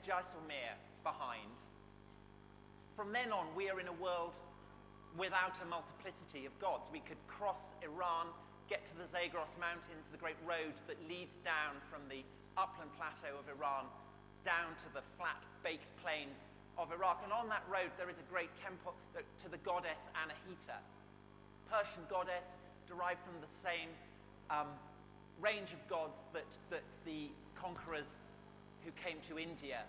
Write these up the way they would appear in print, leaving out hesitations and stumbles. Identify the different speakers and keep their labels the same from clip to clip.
Speaker 1: Jaisalmer behind, from then on we are in a world without a multiplicity of gods. We could cross Iran, get to the Zagros Mountains, the great road that leads down from the upland plateau of Iran down to the flat baked plains of Iraq. And on that road there is a great temple to the goddess Anahita, Persian goddess derived from the same range of gods that the conquerors who came to India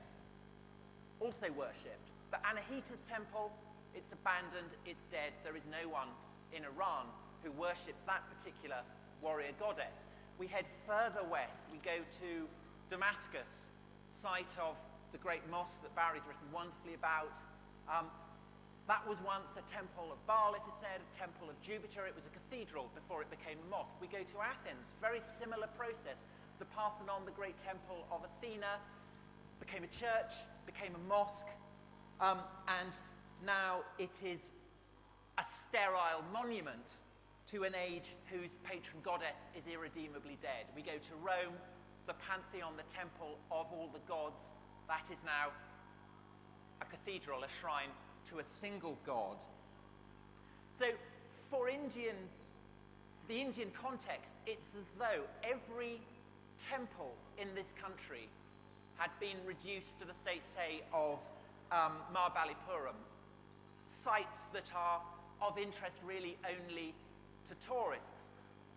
Speaker 1: also worshipped. But Anahita's temple, it's abandoned, it's dead. There is no one in Iran who worships that particular warrior goddess. We head further west. We go to Damascus, site of the great mosque that Barry's written wonderfully about. That was once a temple of Baal, it is said, a temple of Jupiter. It was a cathedral before it became a mosque. We go to Athens, very similar process. The Parthenon, the great temple of Athena, became a church, became a mosque, and now it is a sterile monument to an age whose patron goddess is irredeemably dead. We go to Rome, the Pantheon, the temple of all the gods, that is now a cathedral, a shrine to a single god. So for the Indian context, it's as though every temple in this country had been reduced to the state, say, of Mahabalipuram, sites that are of interest really only to tourists.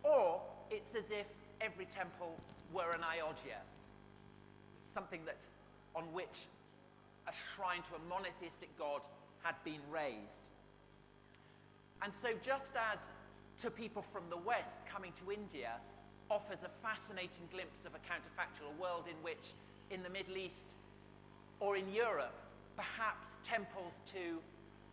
Speaker 1: Or it's as if every temple were an Ayodhya, something on which a shrine to a monotheistic god had been raised. And so just as to people from the West coming to India offers a fascinating glimpse of a counterfactual, a world in which in the Middle East or in Europe, perhaps temples to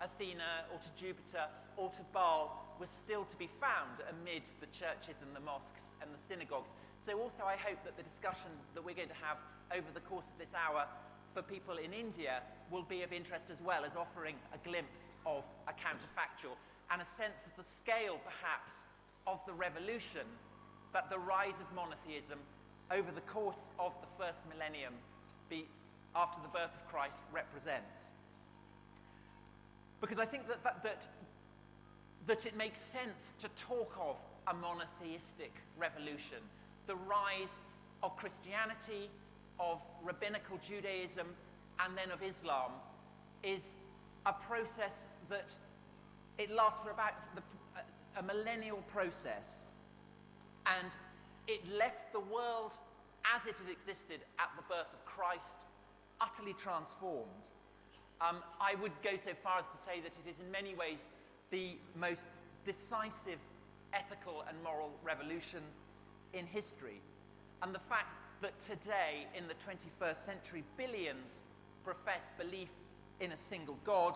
Speaker 1: Athena or to Jupiter or to Baal were still to be found amid the churches and the mosques and the synagogues. So also I hope that the discussion that we're going to have over the course of this hour for people in India will be of interest, as well as offering a glimpse of a counterfactual and a sense of the scale, perhaps, of the revolution that the rise of monotheism over the course of the first millennium after the birth of Christ represents. Because I think that it makes sense to talk of a monotheistic revolution. The rise of Christianity, of rabbinical Judaism, and then of Islam is a process that it lasts for about a millennial process, and it left the world as it had existed at the birth of Christ utterly transformed. I would go so far as to say that it is in many ways the most decisive ethical and moral revolution in history. And the fact that today, in the 21st century, billions profess belief in a single God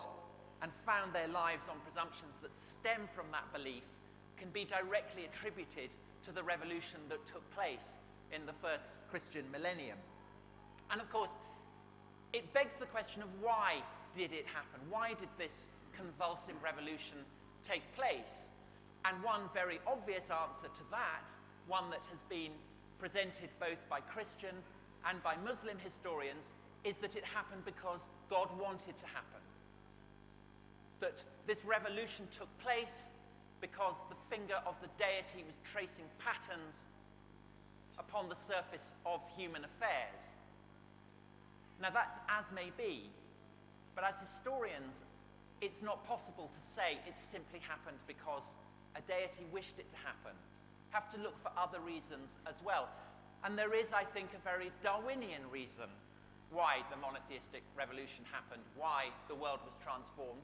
Speaker 1: and found their lives on presumptions that stem from that belief can be directly attributed to the revolution that took place in the first Christian millennium. And of course, it begs the question of why did it happen? Why did this convulsive revolution take place? And one very obvious answer to that, one that has been presented both by Christian and by Muslim historians, is that it happened because God wanted to happen. That this revolution took place because the finger of the deity was tracing patterns upon the surface of human affairs. Now that's as may be, but as historians, it's not possible to say it simply happened because a deity wished it to happen. Have to look for other reasons as well. And there is, I think, a very Darwinian reason why the monotheistic revolution happened, why the world was transformed,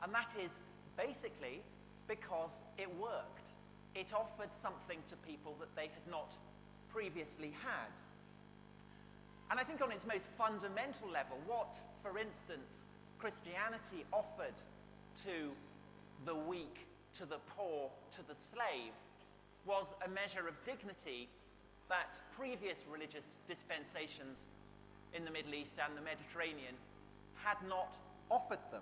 Speaker 1: and that is basically because it worked. It offered something to people that they had not previously had. And I think on its most fundamental level, what, for instance, Christianity offered to the weak, to the poor, to the slave, was a measure of dignity that previous religious dispensations in the Middle East and the Mediterranean had not offered them.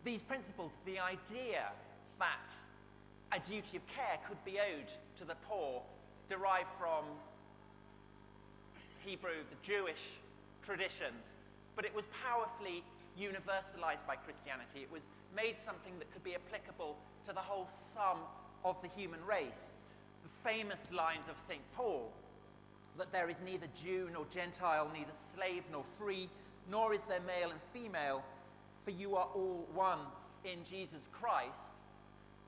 Speaker 1: These principles, the idea that a duty of care could be owed to the poor, derive from Hebrew, the Jewish traditions, but it was powerfully universalized by Christianity. It was made something that could be applicable to the whole sum of the human race. The famous lines of St. Paul, that there is neither Jew nor Gentile, neither slave nor free, nor is there male and female, for you are all one in Jesus Christ,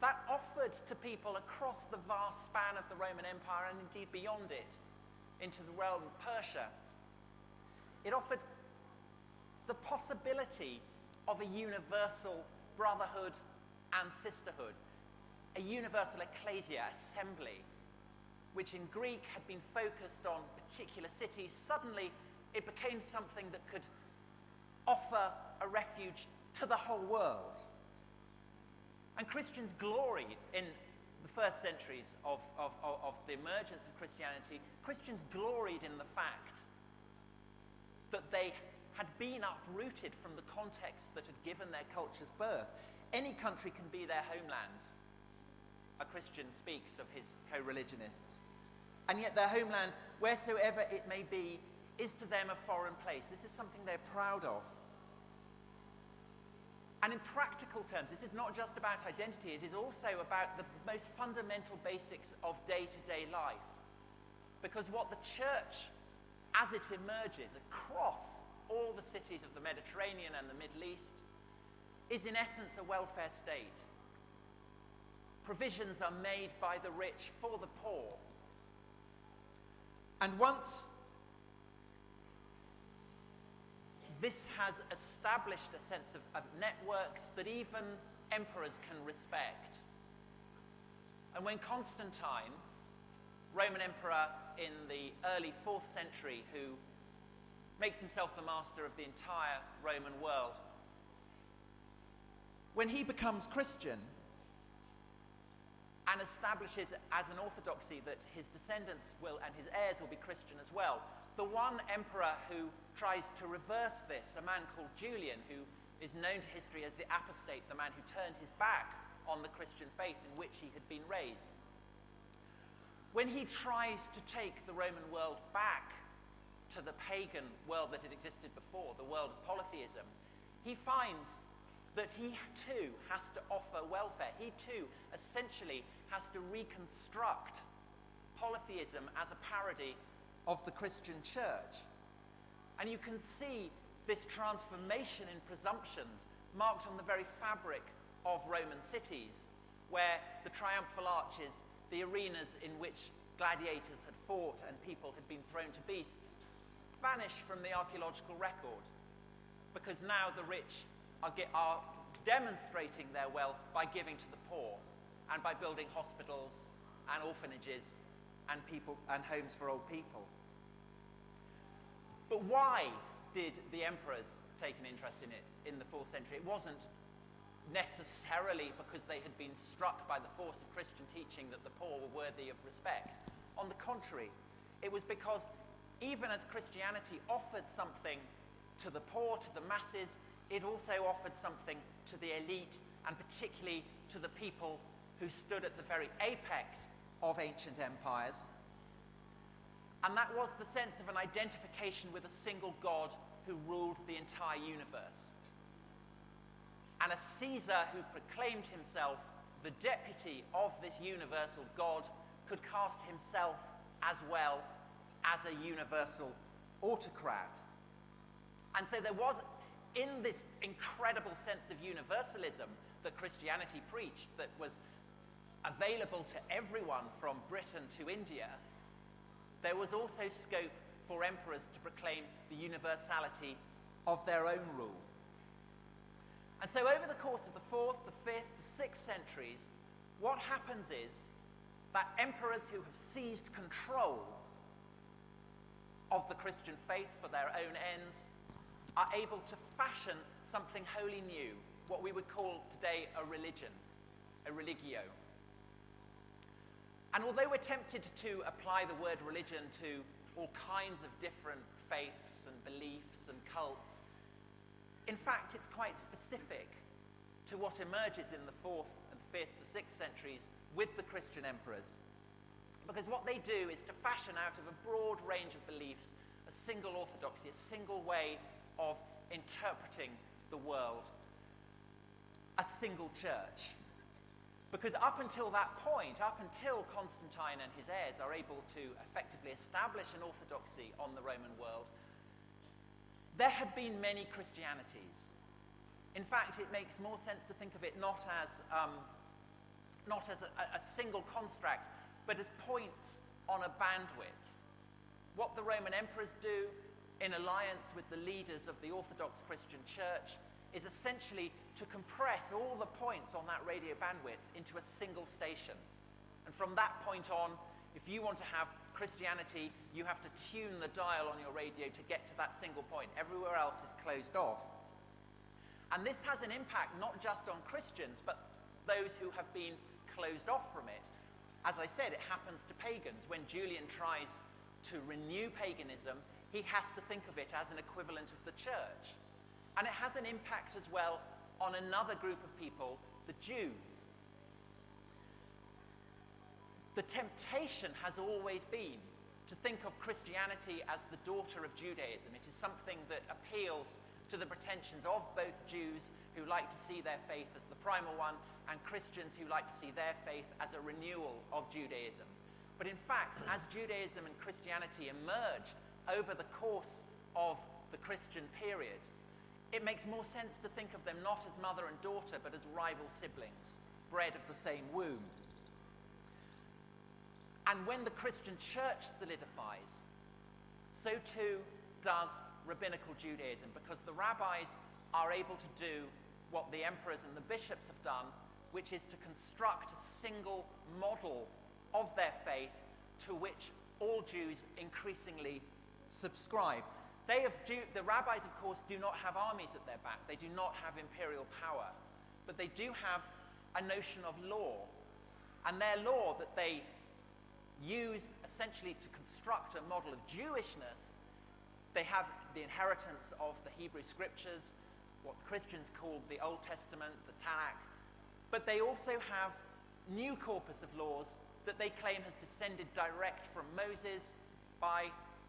Speaker 1: that offered to people across the vast span of the Roman Empire, and indeed beyond it, into the realm of Persia, it offered the possibility of a universal brotherhood and sisterhood, a universal ecclesia, assembly, which in Greek had been focused on particular cities. Suddenly it became something that could offer a refuge to the whole world. And Christians gloried in the first centuries of the emergence of Christianity. Christians gloried in the fact that they had been uprooted from the context that had given their cultures birth. Any country can be their homeland. A Christian speaks of his co-religionists. And yet their homeland, wheresoever it may be, is to them a foreign place. This is something they're proud of. And in practical terms, this is not just about identity, it is also about the most fundamental basics of day-to-day life. Because what the church, as it emerges across all the cities of the Mediterranean and the Middle East, is in essence a welfare state. Provisions are made by the rich for the poor. And once this has established a sense of networks that even emperors can respect. And when Constantine, Roman emperor in the early 4th century, who makes himself the master of the entire Roman world, when he becomes Christian and establishes as an orthodoxy that his descendants will and his heirs will be Christian as well, the one emperor who tries to reverse this, a man called Julian, who is known to history as the apostate, the man who turned his back on the Christian faith in which he had been raised, when he tries to take the Roman world back to the pagan world that had existed before, the world of polytheism, he finds that he too has to offer welfare. He too essentially has to reconstruct polytheism as a parody of the Christian church. And you can see this transformation in presumptions marked on the very fabric of Roman cities, where the triumphal arches, the arenas in which gladiators had fought and people had been thrown to beasts, vanish from the archaeological record, because now the rich are demonstrating their wealth by giving to the poor and by building hospitals and orphanages and homes for old people. But why did the emperors take an interest in it in the 4th century? It wasn't necessarily because they had been struck by the force of Christian teaching that the poor were worthy of respect. On the contrary, it was because even as Christianity offered something to the poor, to the masses, it also offered something to the elite, and particularly to the people who stood at the very apex of ancient empires. And that was the sense of an identification with a single God who ruled the entire universe. And a Caesar who proclaimed himself the deputy of this universal God could cast himself as well as a universal autocrat. And so there was, in this incredible sense of universalism that Christianity preached, that was available to everyone from Britain to India, there was also scope for emperors to proclaim the universality of their own rule. And so over the course of the 4th, the 5th, the 6th centuries, what happens is that emperors who have seized control of the Christian faith for their own ends are able to fashion something wholly new, what we would call today a religion, a religio. And although we're tempted to apply the word religion to all kinds of different faiths and beliefs and cults, in fact, it's quite specific to what emerges in the 4th and 5th, the 6th centuries with the Christian emperors. Because what they do is to fashion out of a broad range of beliefs a a single orthodoxy, a single way of interpreting the world, a single church. Because up until that point, up until Constantine and his heirs are able to effectively establish an orthodoxy on the Roman world, there had been many Christianities. In fact, it makes more sense to think of it not as a single construct, but as points on a bandwidth. What the Roman emperors do in alliance with the leaders of the Orthodox Christian Church is essentially to compress all the points on that radio bandwidth into a single station. And from that point on, if you want to have Christianity, you have to tune the dial on your radio to get to that single point. Everywhere else is closed off. And this has an impact not just on Christians, but those who have been closed off from it. As I said, it happens to pagans. When Julian tries to renew paganism, he has to think of it as an equivalent of the church. And it has an impact as well on another group of people, the Jews. The temptation has always been to think of Christianity as the daughter of Judaism. It is something that appeals to the pretensions of both Jews who like to see their faith as the primal one and Christians who like to see their faith as a renewal of Judaism. But in fact, as Judaism and Christianity emerged over the course of the Christian period, it makes more sense to think of them not as mother and daughter, but as rival siblings, bred of the same womb. And when the Christian church solidifies, so too does rabbinical Judaism, because the rabbis are able to do what the emperors and the bishops have done, which is to construct a single model of their faith to which all Jews increasingly subscribe. The rabbis, of course, do not have armies at their back. They do not have imperial power. But they do have a notion of law. And their law that they use essentially to construct a model of Jewishness, they have the inheritance of the Hebrew scriptures, what Christians call the Old Testament, the Tanakh. But they also have new corpus of laws that they claim has descended direct from Moses by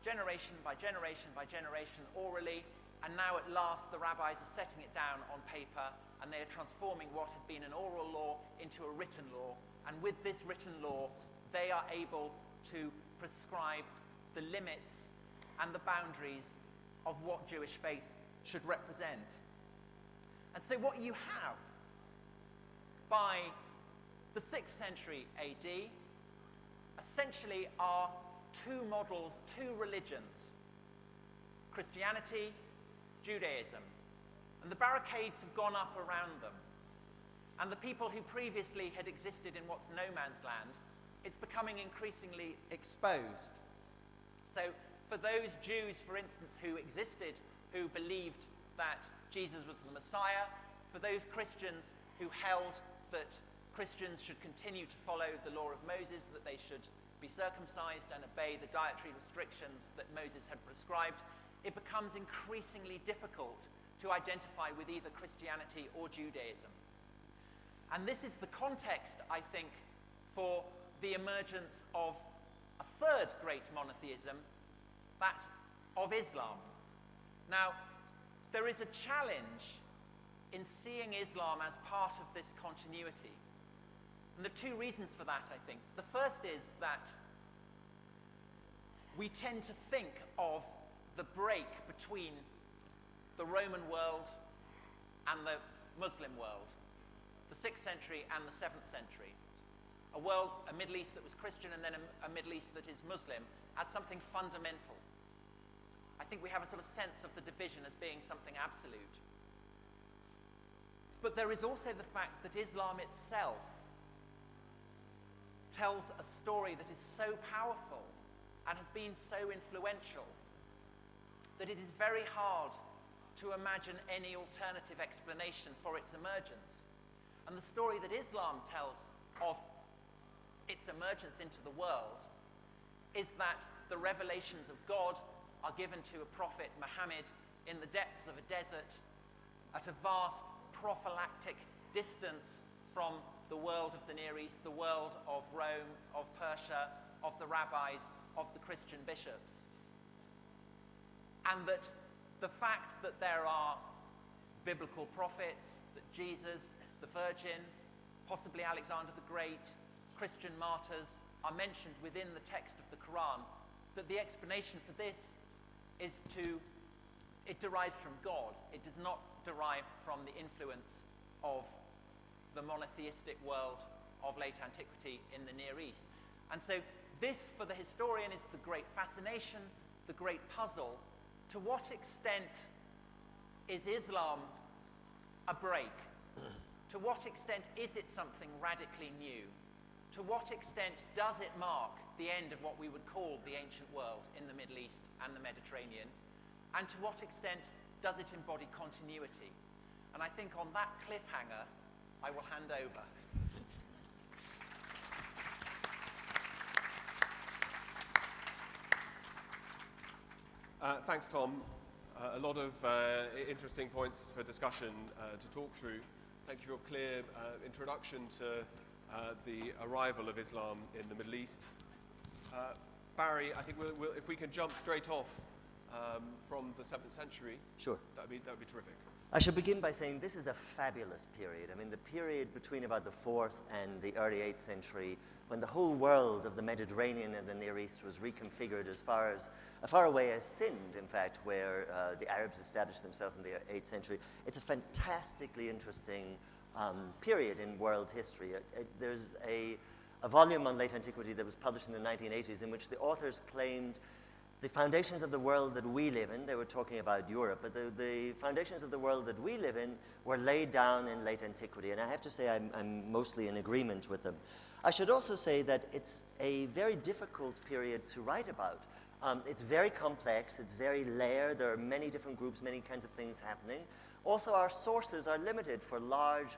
Speaker 1: generation by generation by generation orally, and now at last the rabbis are setting it down on paper and they are transforming what had been an oral law into a written law. And with this written law, they are able to prescribe the limits and the boundaries of what Jewish faith should represent. And so what you have by the 6th century AD essentially are two models, two religions, Christianity, Judaism. And the barricades have gone up around them. And the people who previously had existed in what's no man's land, it's becoming increasingly exposed. So for those Jews, for instance, who existed, who believed that Jesus was the Messiah, for those Christians who held that Christians should continue to follow the law of Moses, that they should be circumcised and obey the dietary restrictions that Moses had prescribed, it becomes increasingly difficult to identify with either Christianity or Judaism. And this is the context, I think, for the emergence of a third great monotheism, that of Islam. Now, there is a challenge in seeing Islam as part of this continuity. And there are two reasons for that, I think. The first is that we tend to think of the break between the Roman world and the Muslim world, the 6th century and the 7th century, a Middle East that was Christian and then a Middle East that is Muslim, as something fundamental. I think we have a sort of sense of the division as being something absolute. But there is also the fact that Islam itself tells a story that is so powerful and has been so influential that it is very hard to imagine any alternative explanation for its emergence. And the story that Islam tells of its emergence into the world is that the revelations of God are given to a prophet, Muhammad, in the depths of a desert, at a vast prophylactic distance from the world of the Near East, the world of Rome, of Persia, of the rabbis, of the Christian bishops. and that the fact that there are biblical prophets, that Jesus, the Virgin, possibly Alexander the Great, Christian martyrs are mentioned within the text of the Quran, that the explanation for this is it derives from God. It does not derive from the influence of the monotheistic world of late antiquity in the Near East. And so this, for the historian, is the great fascination, the great puzzle. To what extent is Islam a break? To what extent is it something radically new? To what extent does it mark the end of what we would call the ancient world in the Middle East and the Mediterranean? And to what extent does it embody continuity? And I think on that cliffhanger, I will hand over.
Speaker 2: Thanks, Tom. A lot of interesting points for discussion to talk through. Thank you for your clear introduction to the arrival of Islam in the Middle East. Barry, I think if we can jump straight off from the 7th century,
Speaker 3: sure,
Speaker 2: that'd be terrific.
Speaker 3: I should begin by saying this is a fabulous period. I mean, the period between about the 4th and the early 8th century, when the whole world of the Mediterranean and the Near East was reconfigured as far away as Sind, in fact, where the Arabs established themselves in the 8th century. It's a fantastically interesting period in world history. There's a volume on late antiquity that was published in the 1980s in which the authors claimed the foundations of the world that we live in, they were talking about Europe, but the foundations of the world that we live in were laid down in late antiquity, and I have to say I'm mostly in agreement with them. I should also say that it's a very difficult period to write about. It's very complex, it's very layered, there are many different groups, many kinds of things happening. Also, our sources are limited for large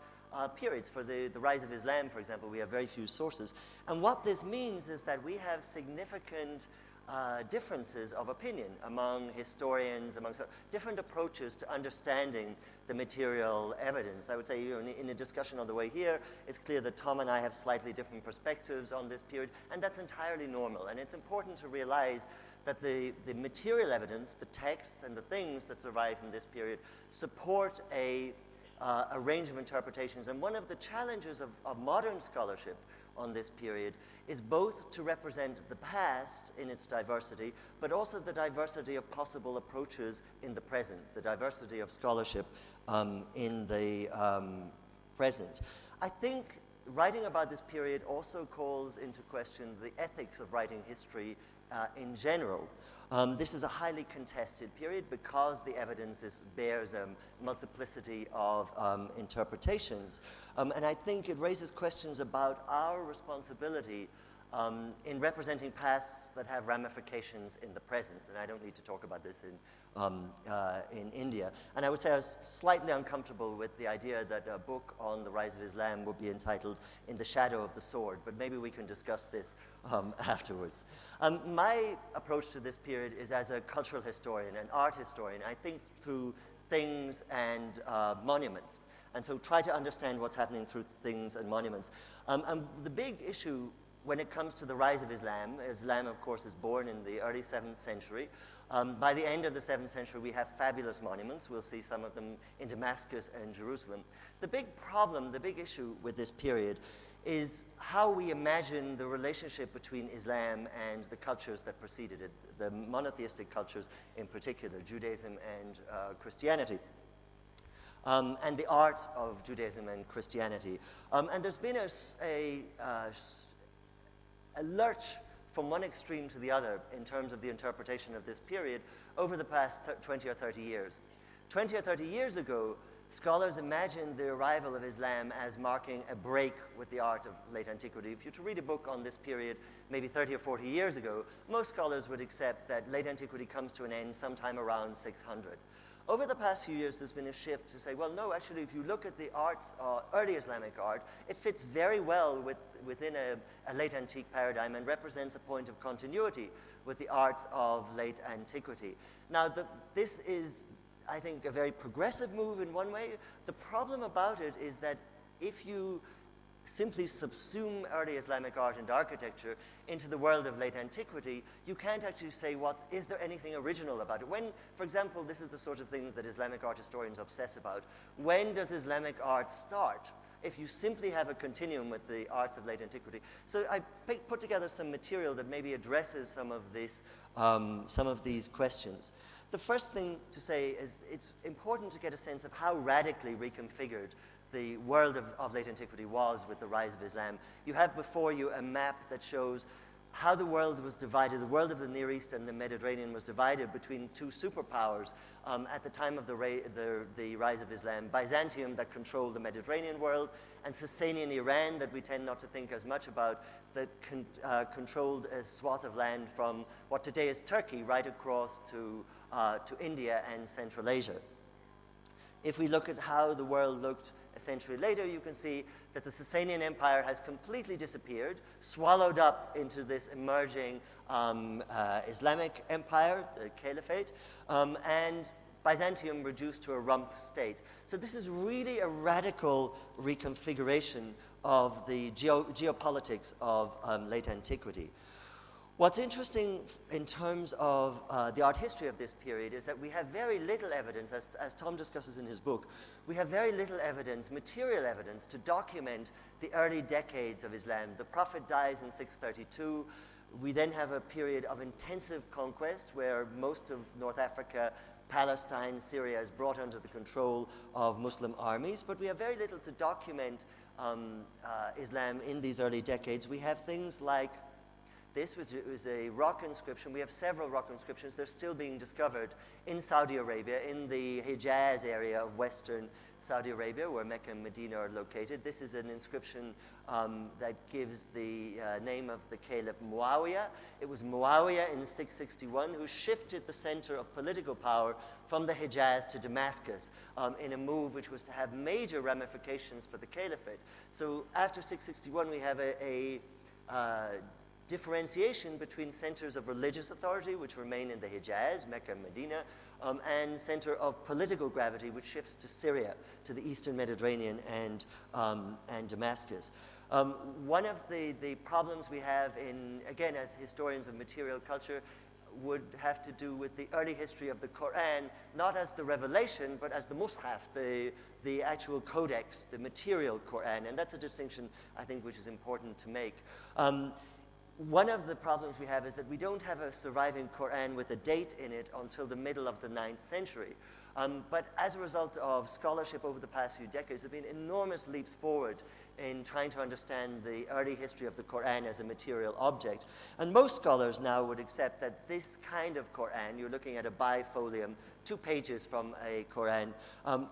Speaker 3: periods. For the rise of Islam, for example, we have very few sources. And what this means is that we have significant differences of opinion among historians, among different approaches to understanding the material evidence. I would say, in a discussion on the way here, it's clear that Tom and I have slightly different perspectives on this period, and that's entirely normal. And it's important to realize that the material evidence, the texts and the things that survive from this period support a range of interpretations. And one of the challenges of modern scholarship on this period is both to represent the past in its diversity, but also the diversity of possible approaches in the present, the diversity of scholarship in the present. I think writing about this period also calls into question the ethics of writing history in general. This is a highly contested period because the evidence bears a multiplicity of interpretations. And I think it raises questions about our responsibility in representing pasts that have ramifications in the present. And I don't need to talk about this in India. And I would say I was slightly uncomfortable with the idea that a book on the rise of Islam would be entitled In the Shadow of the Sword, but maybe we can discuss this afterwards. My approach to this period is as a cultural historian, an art historian. I think through things and monuments. And so try to understand what's happening through things and monuments. And the big issue when it comes to the rise of Islam, Islam, of course, is born in the early 7th century. By the end of the 7th century, we have fabulous monuments. We'll see some of them in Damascus and Jerusalem. The big problem, the big issue with this period is how we imagine the relationship between Islam and the cultures that preceded it, the monotheistic cultures in particular, Judaism and Christianity. And the art of Judaism and Christianity. And there's been a lurch from one extreme to the other in terms of the interpretation of this period over the past 20 or 30 years. 20 or 30 years ago, scholars imagined the arrival of Islam as marking a break with the art of late antiquity. If you were to read a book on this period, maybe 30 or 40 years ago, most scholars would accept that late antiquity comes to an end sometime around 600. Over the past few years, there's been a shift to say, well, no, actually, if you look at the arts, early Islamic art, it fits very well within a late antique paradigm and represents a point of continuity with the arts of late antiquity. Now, this is, I think, a very progressive move in one way. The problem about it is that if you simply subsume early Islamic art and architecture into the world of late antiquity, you can't actually say, is there anything original about it? When, for example, this is the sort of things that Islamic art historians obsess about. When does Islamic art start? If you simply have a continuum with the arts of late antiquity. So I put together some material that maybe addresses some of these questions. The first thing to say is it's important to get a sense of how radically reconfigured the world of late antiquity was with the rise of Islam. You have before you a map that shows how the world was divided. The world of the Near East and the Mediterranean was divided between two superpowers at the time of the rise of Islam. Byzantium, that controlled the Mediterranean world, and Sasanian Iran, that we tend not to think as much about, that controlled a swath of land from what today is Turkey right across to India and Central Asia. If we look at how the world looked a century later, you can see that the Sasanian Empire has completely disappeared, swallowed up into this emerging Islamic empire, the Caliphate, and Byzantium reduced to a rump state. So this is really a radical reconfiguration of the geopolitics of late antiquity. What's interesting in terms of the art history of this period is that we have very little evidence, as Tom discusses in his book, we have very little evidence, material evidence, to document the early decades of Islam. The Prophet dies in 632. We then have a period of intensive conquest where most of North Africa, Palestine, Syria is brought under the control of Muslim armies, but we have very little to document Islam in these early decades. We have things like this was a rock inscription. We have several rock inscriptions. They're still being discovered in Saudi Arabia, in the Hijaz area of western Saudi Arabia, where Mecca and Medina are located. This is an inscription that gives the name of the Caliph Muawiyah. It was Muawiyah in 661 who shifted the center of political power from the Hijaz to Damascus in a move which was to have major ramifications for the Caliphate. So after 661, we have a differentiation between centers of religious authority, which remain in the Hijaz, Mecca and Medina, and center of political gravity, which shifts to Syria, to the eastern Mediterranean and Damascus. One of the problems we have again, as historians of material culture, would have to do with the early history of the Quran, not as the revelation, but as the Mus'haf, the actual codex, the material Quran. And that's a distinction, I think, which is important to make. One of the problems we have is that we don't have a surviving Quran with a date in it until the middle of the 9th century. But as a result of scholarship over the past few decades, there have been enormous leaps forward in trying to understand the early history of the Quran as a material object. And most scholars now would accept that this kind of Quran, you're looking at a bifolium, 2 pages from a Quran,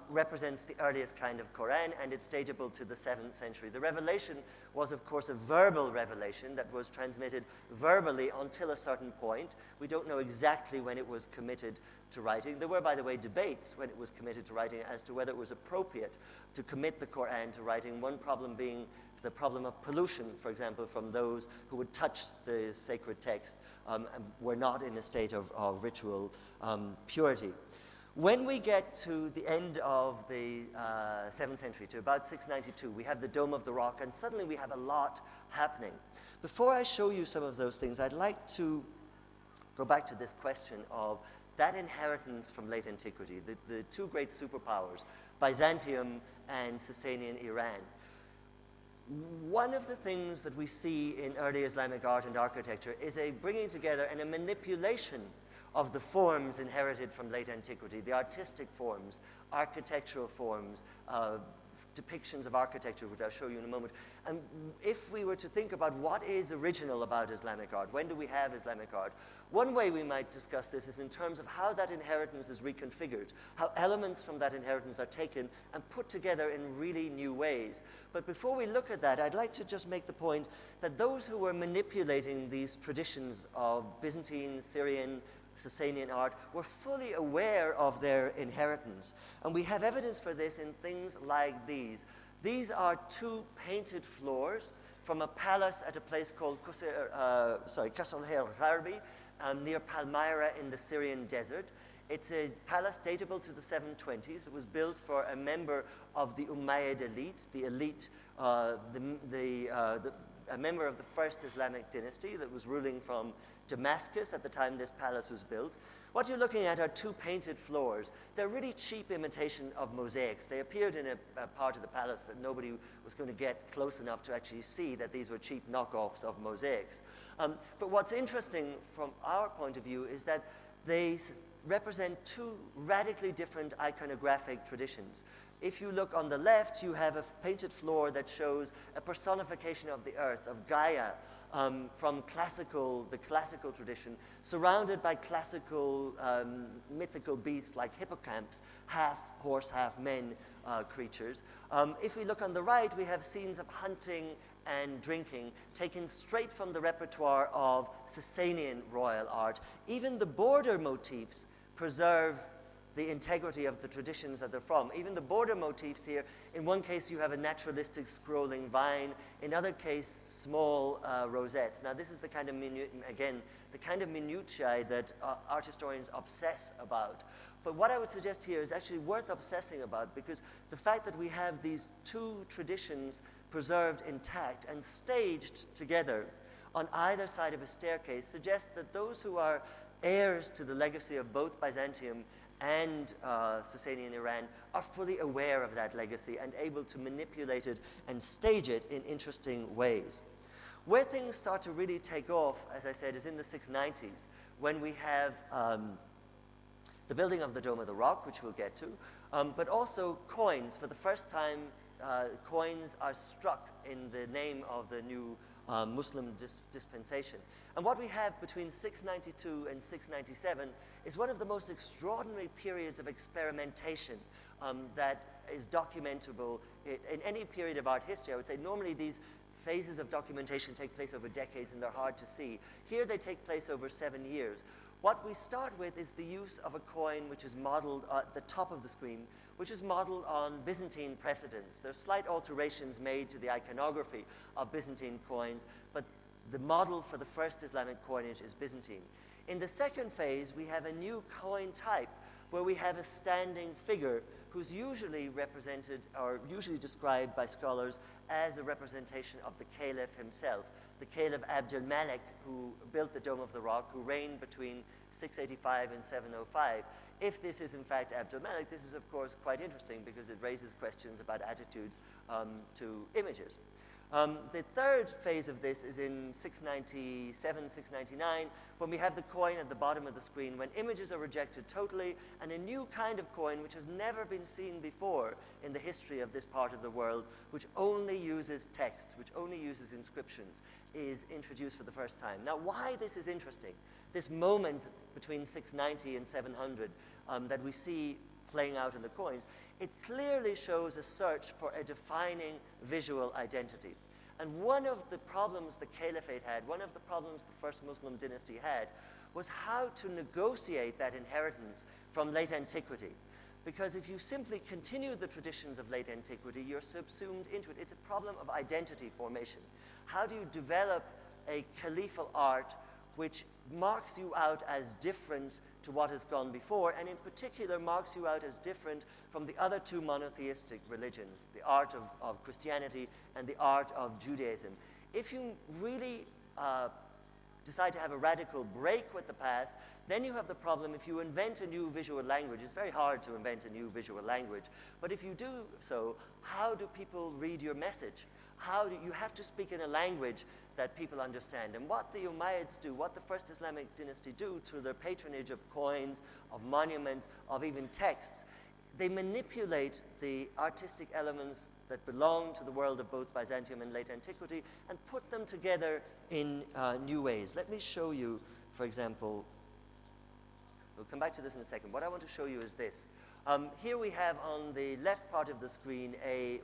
Speaker 3: represents the earliest kind of Quran, and it's datable to the 7th century. The revelation was, of course, a verbal revelation that was transmitted verbally until a certain point. We don't know exactly when it was committed to writing. There were, by the way, debates when it was committed to writing as to whether it was appropriate to commit the Quran to writing, one problem being the problem of pollution, for example, from those who would touch the sacred text and were not in a state of ritual purity. When we get to the end of the 7th century, to about 692, we have the Dome of the Rock, and suddenly we have a lot happening. Before I show you some of those things, I'd like to go back to this question of that inheritance from late antiquity, the 2 great superpowers, Byzantium and Sasanian Iran. One of the things that we see in early Islamic art and architecture is a bringing together and a manipulation of the forms inherited from late antiquity, the artistic forms, architectural forms, depictions of architecture, which I'll show you in a moment. And if we were to think about what is original about Islamic art, when do we have Islamic art? One way we might discuss this is in terms of how that inheritance is reconfigured, how elements from that inheritance are taken and put together in really new ways. But before we look at that, I'd like to just make the point that those who were manipulating these traditions of Byzantine, Syrian, Sasanian art were fully aware of their inheritance. And we have evidence for this in things like these. These are 2 painted floors from a palace at a place called Qasr al-Harbi, near Palmyra in the Syrian desert. It's a palace datable to the 720s. It was built for a member of the Umayyad elite, a member of the first Islamic dynasty that was ruling from Damascus at the time this palace was built. What you're looking at are two painted floors. They're really cheap imitation of mosaics. They appeared in a part of the palace that nobody was going to get close enough to actually see that these were cheap knockoffs of mosaics. But what's interesting from our point of view is that they represent two radically different iconographic traditions. If you look on the left, you have a painted floor that shows a personification of the earth, of Gaia, from the classical tradition, surrounded by classical mythical beasts like hippocamps, half horse, half men creatures. If we look on the right, we have scenes of hunting and drinking taken straight from the repertoire of Sasanian royal art. Even the border motifs preserve the integrity of the traditions that they're from. Even the border motifs here, in one case you have a naturalistic scrolling vine, in other case small rosettes. Now this is the kind of minutiae that art historians obsess about. But what I would suggest here is actually worth obsessing about, because the fact that we have these two traditions preserved intact and staged together on either side of a staircase suggests that those who are heirs to the legacy of both Byzantium and Sasanian Iran are fully aware of that legacy and able to manipulate it and stage it in interesting ways. Where things start to really take off, as I said, is in the 690s, when we have the building of the Dome of the Rock, which we'll get to, but also coins. For the first time, coins are struck in the name of the new Muslim dispensation. And what we have between 692 and 697 is one of the most extraordinary periods of experimentation that is documentable in any period of art history. I would say normally these phases of documentation take place over decades and they're hard to see. Here they take place over 7 years. What we start with is the use of a coin which is modeled at the top of the screen, which is modeled on Byzantine precedents. There are slight alterations made to the iconography of Byzantine coins, but the model for the first Islamic coinage is Byzantine. In the second phase, we have a new coin type where we have a standing figure who's usually represented or usually described by scholars as a representation of the Caliph himself, the Caliph Abd al-Malik, who built the Dome of the Rock, who reigned between 685 and 705. If this is in fact Abd al-Malik, this is of course quite interesting because it raises questions about attitudes to images. The third phase of this is in 697, 699, when we have the coin at the bottom of the screen, when images are rejected totally, and a new kind of coin, which has never been seen before in the history of this part of the world, which only uses text, which only uses inscriptions, is introduced for the first time. Now, why this is interesting, this moment between 690 and 700 that we see playing out in the coins, it clearly shows a search for a defining visual identity. And one of the problems the Caliphate had, one of the problems the first Muslim dynasty had, was how to negotiate that inheritance from late antiquity. Because if you simply continue the traditions of late antiquity, you're subsumed into it. It's a problem of identity formation. How do you develop a caliphal art which marks you out as different to what has gone before, and in particular marks you out as different from the other two monotheistic religions, the art of Christianity and the art of Judaism. If you really decide to have a radical break with the past, then you have the problem if you invent a new visual language. It's very hard to invent a new visual language, but if you do so, how do people read your message? How do you have to speak in a language that people understand? And what the Umayyads do, what the first Islamic dynasty do to their patronage of coins, of monuments, of even texts, they manipulate the artistic elements that belong to the world of both Byzantium and late antiquity and put them together in new ways. Let me show you, for example, we'll come back to this in a second. What I want to show you is this. Here we have on the left part of the screen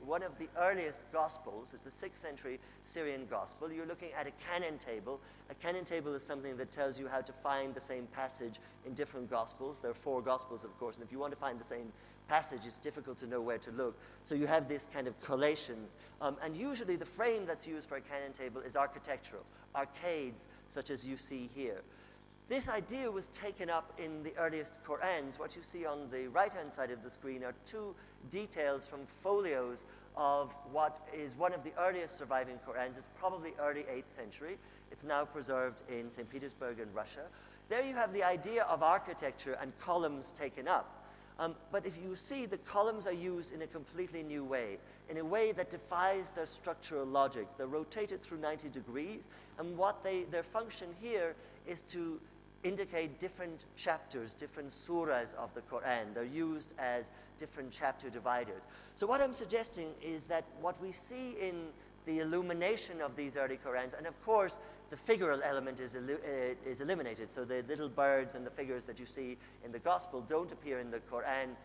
Speaker 3: one of the earliest Gospels. It's a 6th century Syrian Gospel. You're looking at a Canon Table. A Canon Table is something that tells you how to find the same passage in different Gospels. There are 4 Gospels, of course, and if you want to find the same passage, it's difficult to know where to look. So you have this kind of collation. And usually the frame that's used for a Canon Table is architectural, arcades such as you see here. This idea was taken up in the earliest Qur'ans. What you see on the right-hand side of the screen are two details from folios of what is one of the earliest surviving Qur'ans. It's probably early 8th century. It's now preserved in St. Petersburg in Russia. There you have the idea of architecture and columns taken up. But if you see, the columns are used in a completely new way, in a way that defies their structural logic. They're rotated through 90 degrees, and their function here is to indicate different chapters, different surahs of the Quran. They're used as different chapter dividers. So what I'm suggesting is that what we see in the illumination of these early Qurans, and of course the figural element is eliminated, so the little birds and the figures that you see in the Gospel don't appear in the Quran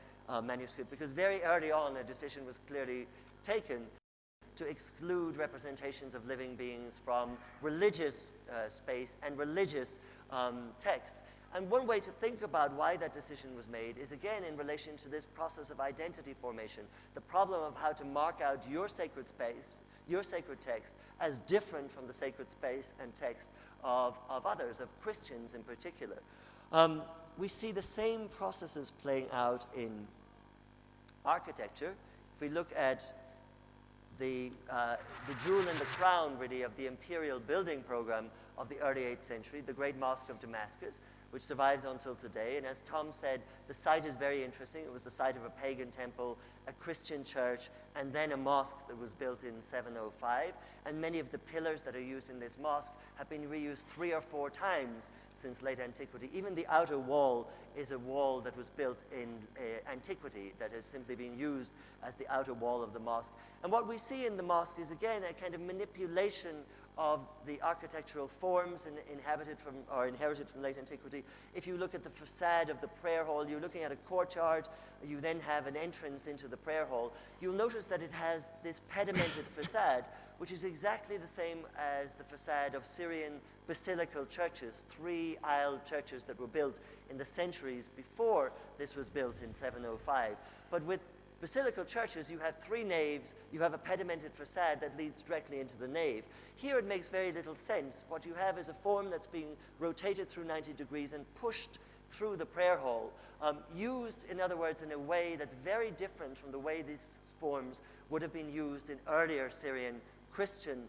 Speaker 3: manuscript, because very early on a decision was clearly taken to exclude representations of living beings from religious space and religious text. And one way to think about why that decision was made is, again, in relation to this process of identity formation, the problem of how to mark out your sacred space, your sacred text, as different from the sacred space and text of others, of Christians in particular. We see the same processes playing out in architecture. If we look at the jewel in the crown, really, of the imperial building program of the early 8th century, the great Mosque of Damascus, which survives until today. And as Tom said, the site is very interesting. It was the site of a pagan temple, a Christian church, and then a mosque that was built in 705. And many of the pillars that are used in this mosque have been reused 3 or 4 times since late antiquity. Even the outer wall is a wall that was built in antiquity that has simply been used as the outer wall of the mosque. And what we see in the mosque is, again, a kind of manipulation of the architectural forms inherited from late antiquity. If you look at the facade of the prayer hall, you're looking at a courtyard, you then have an entrance into the prayer hall. You'll notice that it has this pedimented facade, which is exactly the same as the facade of Syrian basilical churches, 3-aisled churches that were built in the centuries before this was built in 705. But with basilical churches, you have 3 naves, you have a pedimented facade that leads directly into the nave. Here it makes very little sense. What you have is a form that's being rotated through 90 degrees and pushed through the prayer hall, used, in other words, in a way that's very different from the way these forms would have been used in earlier Syrian Christian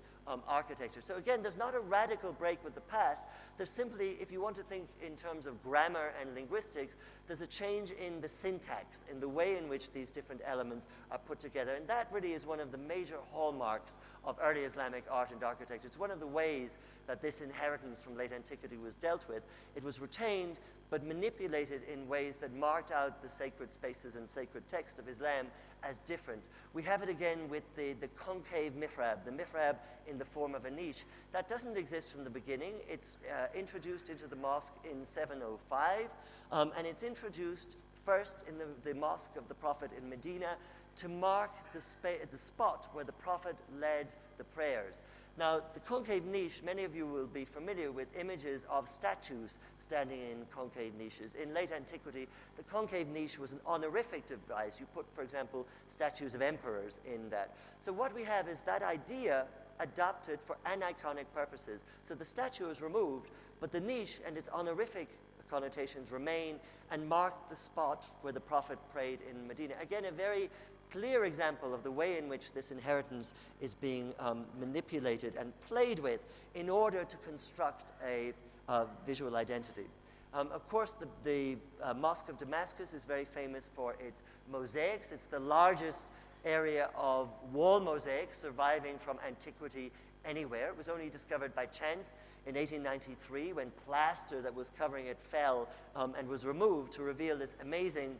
Speaker 3: architecture. So again, there's not a radical break with the past. There's simply, if you want to think in terms of grammar and linguistics, there's a change in the syntax, in the way in which these different elements are put together. And that really is one of the major hallmarks of early Islamic art and architecture. It's one of the ways that this inheritance from late antiquity was dealt with. It was retained, but manipulated in ways that marked out the sacred spaces and sacred text of Islam as different. We have it again with the concave mihrab, the mihrab in the form of a niche. That doesn't exist from the beginning. It's introduced into the mosque in 705, and it's introduced first in the Mosque of the Prophet in Medina to mark the spot where the Prophet led the prayers. Now, the concave niche, many of you will be familiar with images of statues standing in concave niches. In late antiquity, the concave niche was an honorific device. You put, for example, statues of emperors in that. So what we have is that idea adopted for aniconic purposes. So the statue is removed, but the niche and its honorific connotations remain and mark the spot where the Prophet prayed in Medina. Again, a very clear example of the way in which this inheritance is being manipulated and played with in order to construct a visual identity. Of course, the Mosque of Damascus is very famous for its mosaics. It's the largest area of wall mosaics surviving from antiquity anywhere. It was only discovered by chance in 1893 when plaster that was covering it fell and was removed to reveal this amazing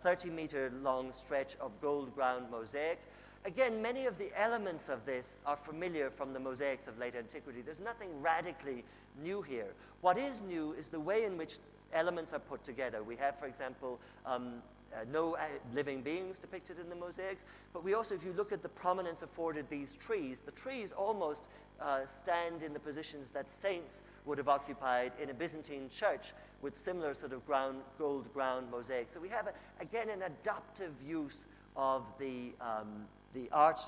Speaker 3: 30-meter long stretch of gold ground mosaic. Again, many of the elements of this are familiar from the mosaics of late antiquity. There's nothing radically new here. What is new is the way in which elements are put together. We have, for example, no living beings depicted in the mosaics, but we also, if you look at the prominence afforded these trees, the trees almost stand in the positions that saints would have occupied in a Byzantine church with similar sort of gold ground mosaics. So we have, again, an adaptive use of the art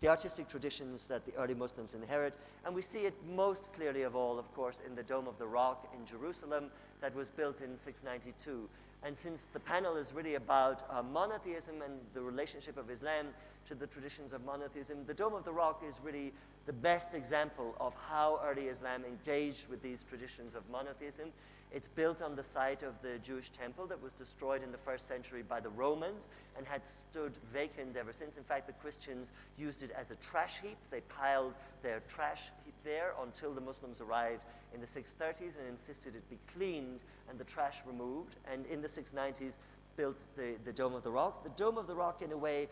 Speaker 3: the artistic traditions that the early Muslims inherit. And we see it most clearly of all, of course, in the Dome of the Rock in Jerusalem that was built in 692. And since the panel is really about monotheism and the relationship of Islam to the traditions of monotheism, the Dome of the Rock is really the best example of how early Islam engaged with these traditions of monotheism. It's built on the site of the Jewish temple that was destroyed in the 1st century by the Romans and had stood vacant ever since. In fact, the Christians used it as a trash heap. They piled their trash heap there until the Muslims arrived in the 630s and insisted it be cleaned and the trash removed. And in the 690s, built the Dome of the Rock. The Dome of the Rock, in a way,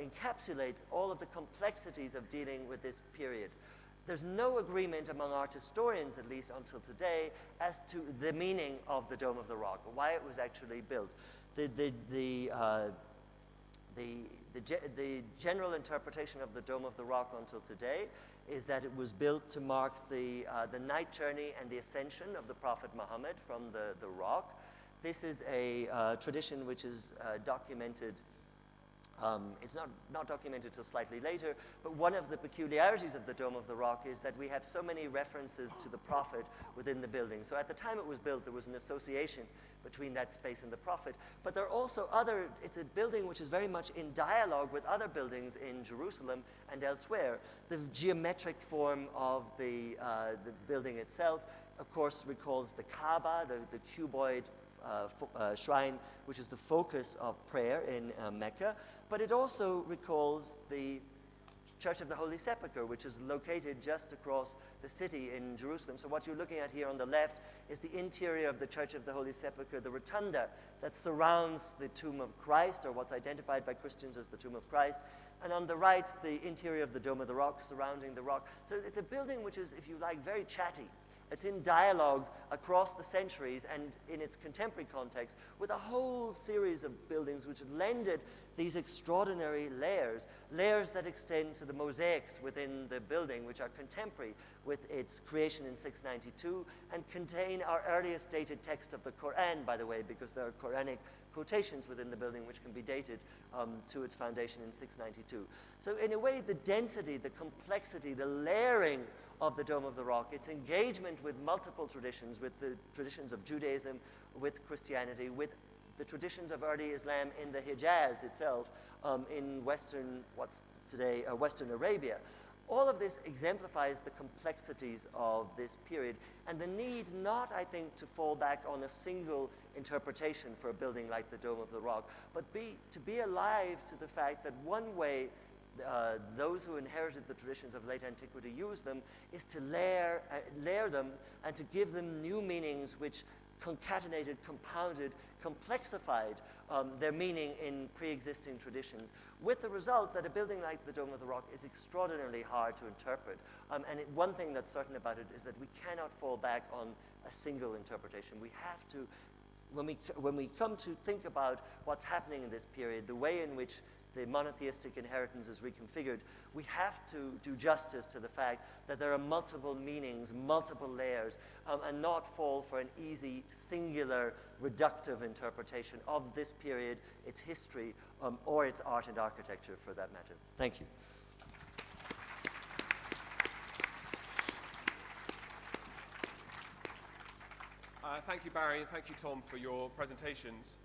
Speaker 3: encapsulates all of the complexities of dealing with this period. There's no agreement among art historians, at least until today, as to the meaning of the Dome of the Rock, why it was actually built. The general interpretation of the Dome of the Rock until today is that it was built to mark the night journey and the ascension of the Prophet Muhammad from the rock. This is a tradition which is documented. It's not documented till slightly later, but one of the peculiarities of the Dome of the Rock is that we have so many references to the Prophet within the building. So at the time it was built, there was an association between that space and the Prophet. But there are also it's a building which is very much in dialogue with other buildings in Jerusalem and elsewhere. The geometric form of the building itself, of course, recalls the Kaaba, the cuboid shrine, which is the focus of prayer in Mecca, but it also recalls the Church of the Holy Sepulchre, which is located just across the city in Jerusalem. So what you're looking at here on the left is the interior of the Church of the Holy Sepulchre, the rotunda that surrounds the tomb of Christ, or what's identified by Christians as the tomb of Christ. And on the right, the interior of the Dome of the Rock, surrounding the rock. So it's a building which is, if you like, very chatty. It's in dialogue across the centuries and in its contemporary context with a whole series of buildings which lended these extraordinary layers that extend to the mosaics within the building, which are contemporary with its creation in 692 and contain our earliest dated text of the Quran, by the way, because there are Quranic quotations within the building which can be dated to its foundation in 692. So in a way, the density, the complexity, the layering of the Dome of the Rock, its engagement with multiple traditions, with the traditions of Judaism, with Christianity, with the traditions of early Islam in the Hijaz itself, in what's today Western Arabia. All of this exemplifies the complexities of this period and the need not, I think, to fall back on a single interpretation for a building like the Dome of the Rock, but to be alive to the fact that one way those who inherited the traditions of late antiquity use them is to layer them and to give them new meanings which concatenated, compounded, complexified their meaning in pre-existing traditions, with the result that a building like the Dome of the Rock is extraordinarily hard to interpret. One thing that's certain about it is that we cannot fall back on a single interpretation. We have to, when we come to think about what's happening in this period, the way in which the monotheistic inheritance is reconfigured, we have to do justice to the fact that there are multiple meanings, multiple layers, and not fall for an easy, singular, reductive interpretation of this period, its history, or its art and architecture for that matter. Thank you.
Speaker 2: Thank you, Barry, and thank you, Tom, for your presentations.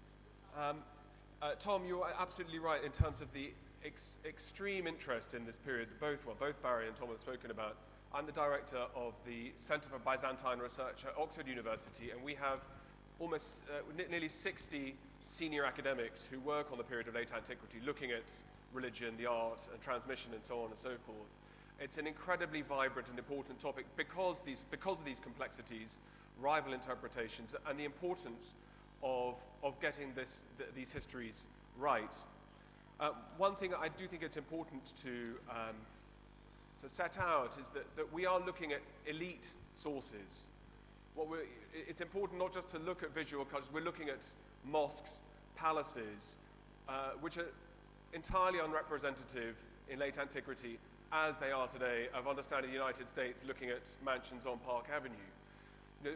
Speaker 2: Tom, you're absolutely right in terms of the extreme interest in this period that both Barry and Tom have spoken about. I'm the director of the Center for Byzantine Research at Oxford University, and we have almost nearly 60 senior academics who work on the period of late antiquity, looking at religion, the art, and transmission, and so on and so forth. It's an incredibly vibrant and important topic because of these complexities, rival interpretations, and the importance of getting these histories right. One thing I do think it's important to set out is that we are looking at elite sources. It's important not just to look at visual cultures, we're looking at mosques, palaces, which are entirely unrepresentative in late antiquity as they are today of understanding the United States looking at mansions on Park Avenue.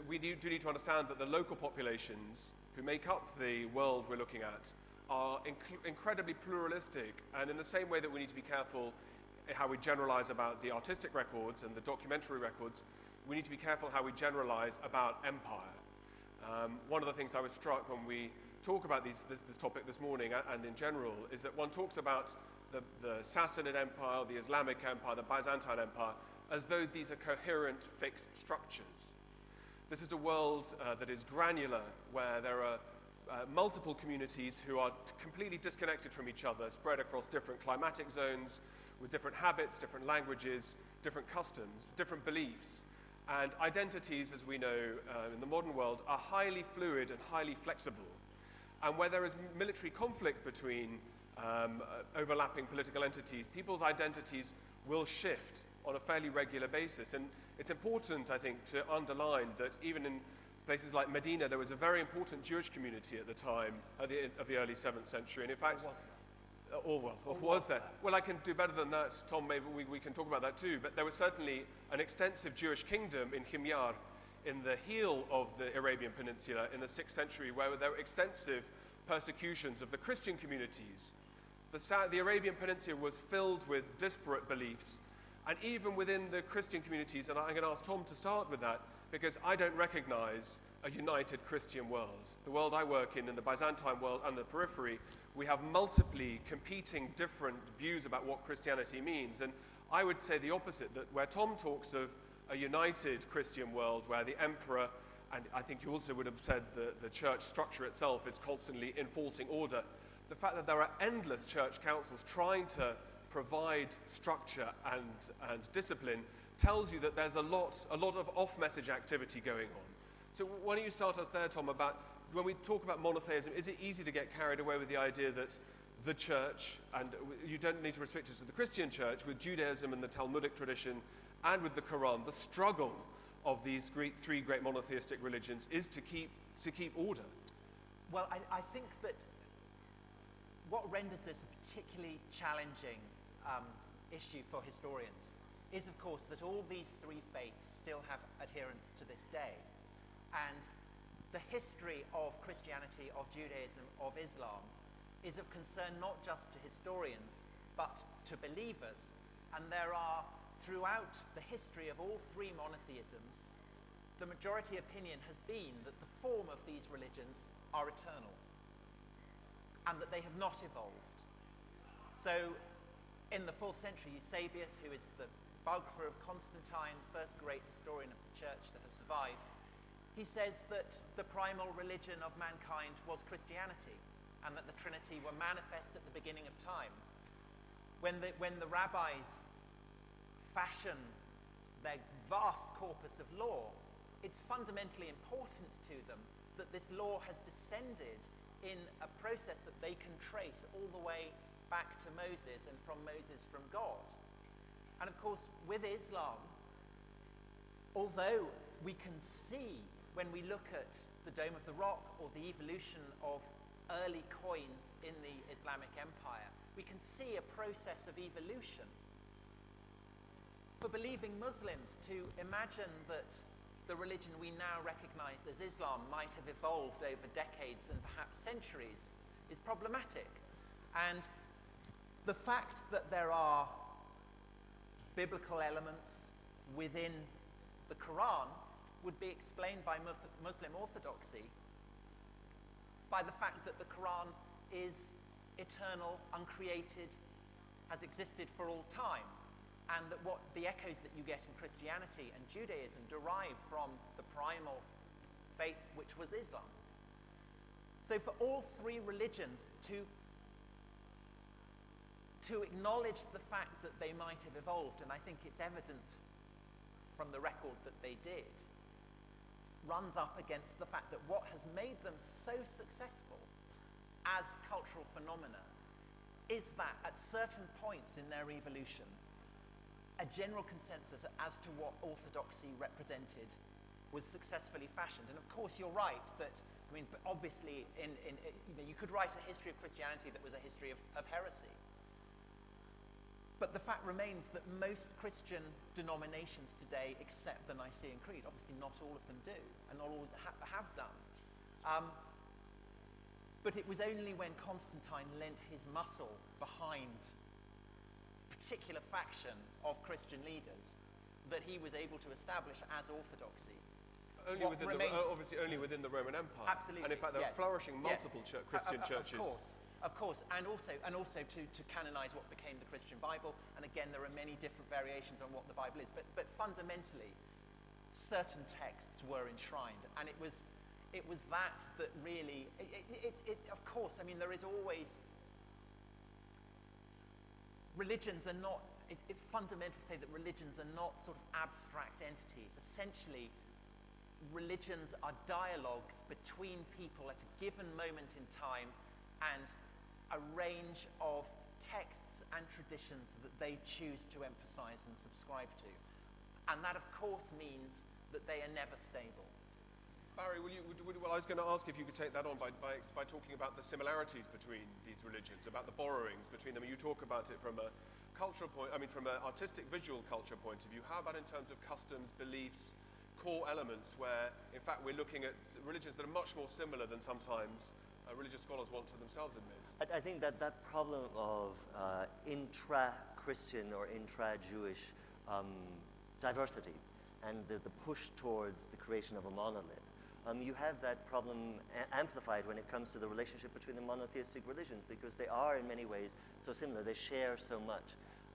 Speaker 2: We do need to understand that the local populations who make up the world we're looking at are incredibly pluralistic, and in the same way that we need to be careful how we generalize about the artistic records and the documentary records, we need to be careful how we generalize about empire. One of the things I was struck when we talk about this topic this morning and in general is that one talks about the Sassanid Empire, the Islamic Empire, the Byzantine Empire, as though these are coherent, fixed structures. This is a world that is granular, where there are multiple communities who are completely disconnected from each other, spread across different climatic zones, with different habits, different languages, different customs, different beliefs. And identities, as we know in the modern world, are highly fluid and highly flexible. And where there is military conflict between overlapping political entities, people's identities will shift on a fairly regular basis. And it's important, I think, to underline that even in places like Medina, there was a very important Jewish community at the time of the early 7th century. And in fact, was there? Well, I can do better than that, Tom. Maybe we can talk about that too. But there was certainly an extensive Jewish kingdom in Himyar, in the heel of the Arabian Peninsula in the 6th century, where there were extensive persecutions of the Christian communities. The Arabian Peninsula was filled with disparate beliefs, and even within the Christian communities, and I'm going to ask Tom to start with that, because I don't recognize a united Christian world. The world I work in the Byzantine world and the periphery, we have multiply competing different views about what Christianity means. And I would say the opposite, that where Tom talks of a united Christian world where the emperor, and I think you also would have said the church structure itself is constantly enforcing order, the fact that there are endless church councils trying to provide structure and discipline tells you that there's a lot of off-message activity going on. So why don't you start us there, Tom, about when we talk about monotheism, is it easy to get carried away with the idea that the church, and you don't need to restrict it to the Christian church, with Judaism and the Talmudic tradition and with the Quran, the struggle of these three great monotheistic religions is to keep order?
Speaker 1: Well, I think that what renders this a particularly challenging issue for historians is, of course, that all these three faiths still have adherents to this day. And the history of Christianity, of Judaism, of Islam is of concern not just to historians, but to believers. And there are, throughout the history of all three monotheisms, the majority opinion has been that the form of these religions are eternal and that they have not evolved. So in the 4th century, Eusebius, who is the biographer of Constantine, first great historian of the church to have survived, he says that the primal religion of mankind was Christianity, and that the Trinity were manifest at the beginning of time. When the rabbis fashion their vast corpus of law, it's fundamentally important to them that this law has descended in a process that they can trace all the way back to Moses, and from Moses from God. And of course, with Islam, although we can see when we look at the Dome of the Rock or the evolution of early coins in the Islamic Empire, we can see a process of evolution. For believing Muslims to imagine that the religion we now recognize as Islam might have evolved over decades and perhaps centuries is problematic. And the fact that there are biblical elements within the Quran would be explained by Muslim orthodoxy by the fact that the Quran is eternal, uncreated, has existed for all time, and that what the echoes that you get in Christianity and Judaism derive from the primal faith, which was Islam. So for all three religions to acknowledge the fact that they might have evolved, and I think it's evident from the record that they did, runs up against the fact that what has made them so successful as cultural phenomena is that at certain points in their evolution, a general consensus as to what orthodoxy represented was successfully fashioned. And of course, you're right that, obviously, you could write a history of Christianity that was a history of heresy. But the fact remains that most Christian denominations today accept the Nicene Creed. Obviously, not all of them do, and not all have done. But it was only when Constantine lent his muscle behind a particular faction of Christian leaders that he was able to establish as orthodoxy.
Speaker 2: Obviously only within the Roman Empire.
Speaker 1: Absolutely.
Speaker 2: And in fact, there are flourishing multiple Christian churches.
Speaker 1: Of course, and also to canonize what became the Christian Bible. And again, there are many different variations on what the Bible is. But fundamentally, certain texts were enshrined, and it was that really. Of course, I mean, there is always. Religions are not. It fundamentally say that religions are not sort of abstract entities. Essentially, religions are dialogues between people at a given moment in time, and a range of texts and traditions that they choose to emphasize and subscribe to. And that, of course, means that they are never stable.
Speaker 2: Barry, well, I was going to ask if you could take that on by talking about the similarities between these religions, about the borrowings between them. You talk about it from a cultural point, from an artistic visual culture point of view. How about in terms of customs, beliefs, core elements where, in fact, we're looking at religions that are much more similar than sometimes religious scholars want to themselves admit?
Speaker 3: I think that problem of intra-Christian or intra-Jewish diversity and the push towards the creation of a monolith, you have that problem amplified when it comes to the relationship between the monotheistic religions, because they are in many ways so similar. They share so much.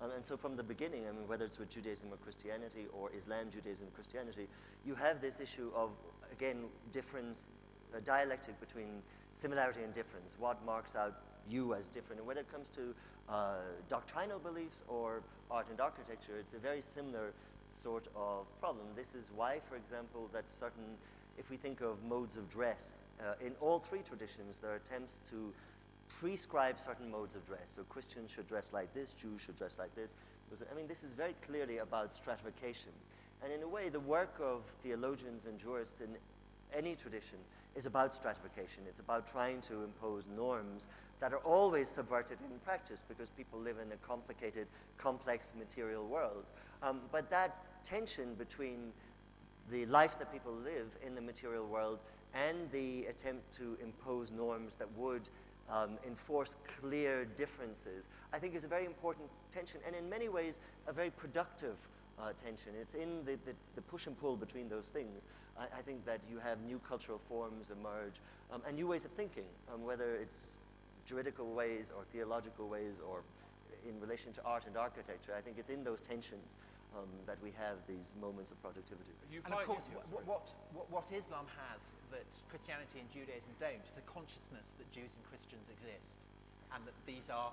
Speaker 3: And so from the beginning, I mean, whether it's with Judaism or Christianity, or Islam, Judaism, Christianity, you have this issue of, again, difference, dialectic between similarity and difference. What marks out you as different? And when it comes to doctrinal beliefs or art and architecture, it's a very similar sort of problem. This is why, for example, that certain, if we think of modes of dress, in all three traditions, there are attempts to prescribe certain modes of dress. So Christians should dress like this, Jews should dress like this. I mean, this is very clearly about stratification. And in a way, the work of theologians and jurists in any tradition is about stratification. It's about trying to impose norms that are always subverted in practice, because people live in a complicated, complex material world. But that tension between the life that people live in the material world and the attempt to impose norms that would enforce clear differences, I think is a very important tension, and in many ways a very productive tension. It's in the push and pull between those things. I think that you have new cultural forms emerge, and new ways of thinking, whether it's juridical ways or theological ways or in relation to art and architecture. I think it's in those tensions that we have these moments of productivity.
Speaker 1: And of course, what Islam has that Christianity and Judaism don't is a consciousness that Jews and Christians exist, and that these are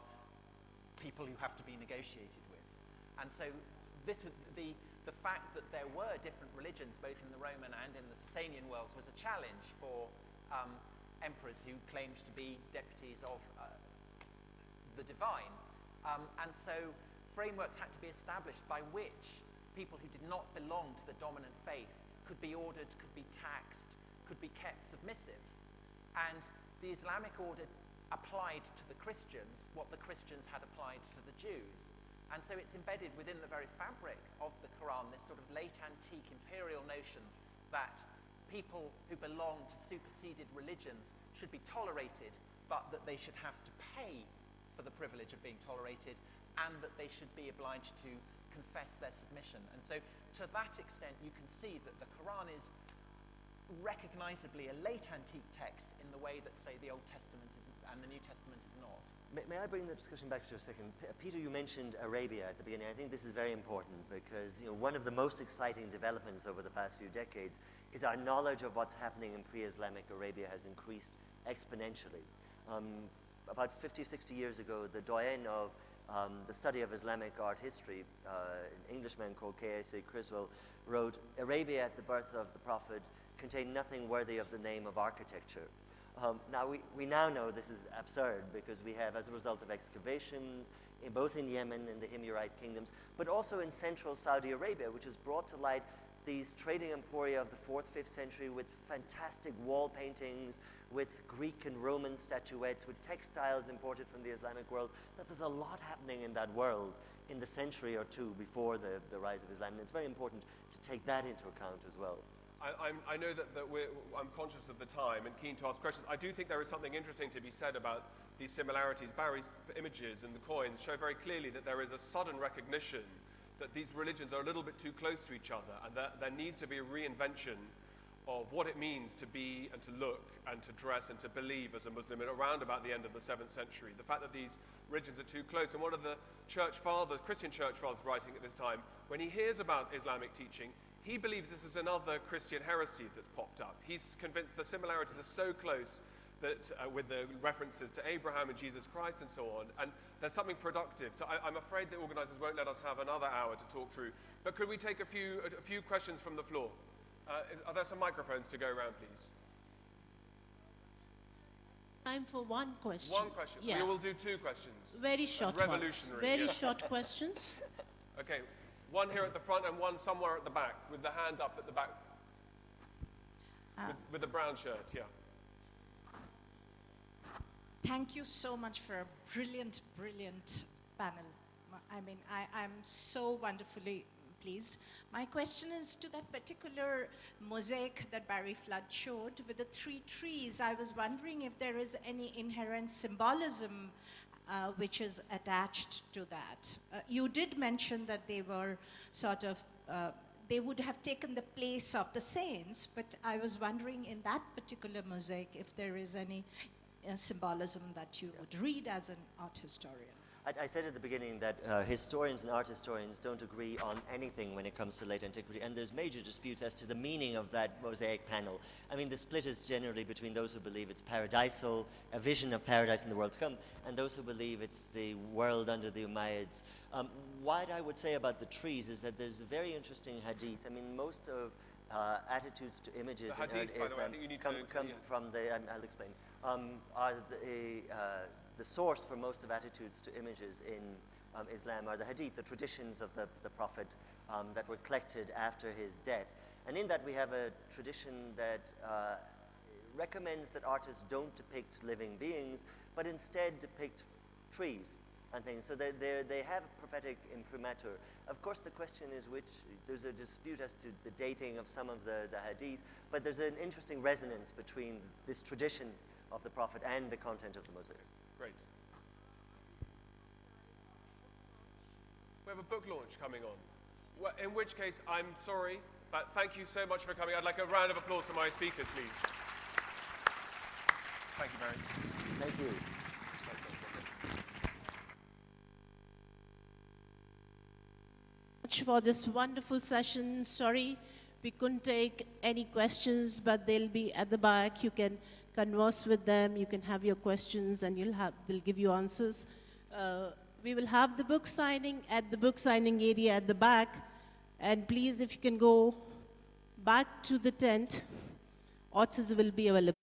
Speaker 1: people who have to be negotiated with. And so this would, the fact that there were different religions, both in the Roman and in the Sasanian worlds, was a challenge for emperors who claimed to be deputies of the divine. And so frameworks had to be established by which people who did not belong to the dominant faith could be ordered, could be taxed, could be kept submissive. And the Islamic order applied to the Christians what the Christians had applied to the Jews. And so it's embedded within the very fabric of the Quran, this sort of late antique imperial notion that people who belong to superseded religions should be tolerated, but that they should have to pay for the privilege of being tolerated, and that they should be obliged to confess their submission. And so to that extent, you can see that the Quran is recognizably a late antique text in the way that, say, the Old Testament is, and the New Testament is not.
Speaker 3: May I bring the discussion back to a second? Peter, you mentioned Arabia at the beginning. I think this is very important because one of the most exciting developments over the past few decades is our knowledge of what's happening in pre-Islamic Arabia has increased exponentially. About 50, 60 years ago, the doyen of the study of Islamic art history, an Englishman called K.A.C. Criswell, wrote, "Arabia at the birth of the Prophet contained nothing worthy of the name of architecture." Now, we now know this is absurd because we have, as a result of excavations, both in Yemen and the Himyarite kingdoms, but also in central Saudi Arabia, which has brought to light these trading emporia of the 4th, 5th century with fantastic wall paintings, with Greek and Roman statuettes, with textiles imported from the Islamic world, that there's a lot happening in that world in the century or two before the rise of Islam. And it's very important to take that into account as well.
Speaker 2: I know that I'm conscious of the time and keen to ask questions. I do think there is something interesting to be said about these similarities. Barry's images and the coins show very clearly that there is a sudden recognition that these religions are a little bit too close to each other, and that there needs to be a reinvention of what it means to be and to look and to dress and to believe as a Muslim around about the end of the 7th century. The fact that these religions are too close, and one of the church fathers, Christian church fathers writing at this time, when he hears about Islamic teaching, he believes this is another Christian heresy that's popped up. He's convinced the similarities are so close that with the references to Abraham and Jesus Christ and so on, and there's something productive. So I'm afraid the organisers won't let us have another hour to talk through. But could we take a few questions from the floor? Are there some microphones to go around, please?
Speaker 4: Time for one question.
Speaker 2: One question.
Speaker 4: Yeah.
Speaker 2: We will do 2 questions.
Speaker 4: Very short
Speaker 2: That's
Speaker 4: ones.
Speaker 2: revolutionary.
Speaker 4: Very
Speaker 2: yeah.
Speaker 4: short questions.
Speaker 2: Okay, one here at the front and one somewhere at the back, with the hand up at the back. With the brown shirt, yeah.
Speaker 5: Thank you so much for a brilliant, brilliant panel. I mean, I'm so wonderfully pleased. My question is to that particular mosaic that Barry Flood showed with the 3 trees. I was wondering if there is any inherent symbolism which is attached to that. You did mention that they were sort of, they would have taken the place of the saints, but I was wondering in that particular mosaic if there is any symbolism that you would read as an art historian.
Speaker 3: I said at the beginning that historians and art historians don't agree on anything when it comes to late antiquity, and there's major disputes as to the meaning of that mosaic panel. I mean, the split is generally between those who believe it's paradisal, a vision of paradise in the world to come, and those who believe it's the world under the Umayyads. What I would say about the trees is that there's a very interesting hadith. I mean, most of attitudes to images
Speaker 2: The hadith,
Speaker 3: in
Speaker 2: by the way, I
Speaker 3: Islam
Speaker 2: think you need
Speaker 3: come
Speaker 2: to
Speaker 3: from the, I'll explain, are the source for most of attitudes to images in Islam are the hadith, the traditions of the Prophet that were collected after his death. And in that we have a tradition that recommends that artists don't depict living beings, but instead depict trees and things. So they have a prophetic imprimatur. Of course, the question is there's a dispute as to the dating of some of the hadith, but there's an interesting resonance between this tradition of the Prophet and the content of the mosaics.
Speaker 2: Great. We have a book launch coming on. Well, in which case, I'm sorry, but thank you so much for coming. I'd like a round of applause for my speakers, please. Thank you, Barry.
Speaker 3: Thank you.
Speaker 4: Much for this wonderful session. Sorry we couldn't take any questions, but they'll be at the back. You can converse with them, you can have your questions, and they'll give you answers. We will have the book signing at the book signing area at the back, and please, if you can go back to the tent, authors will be available.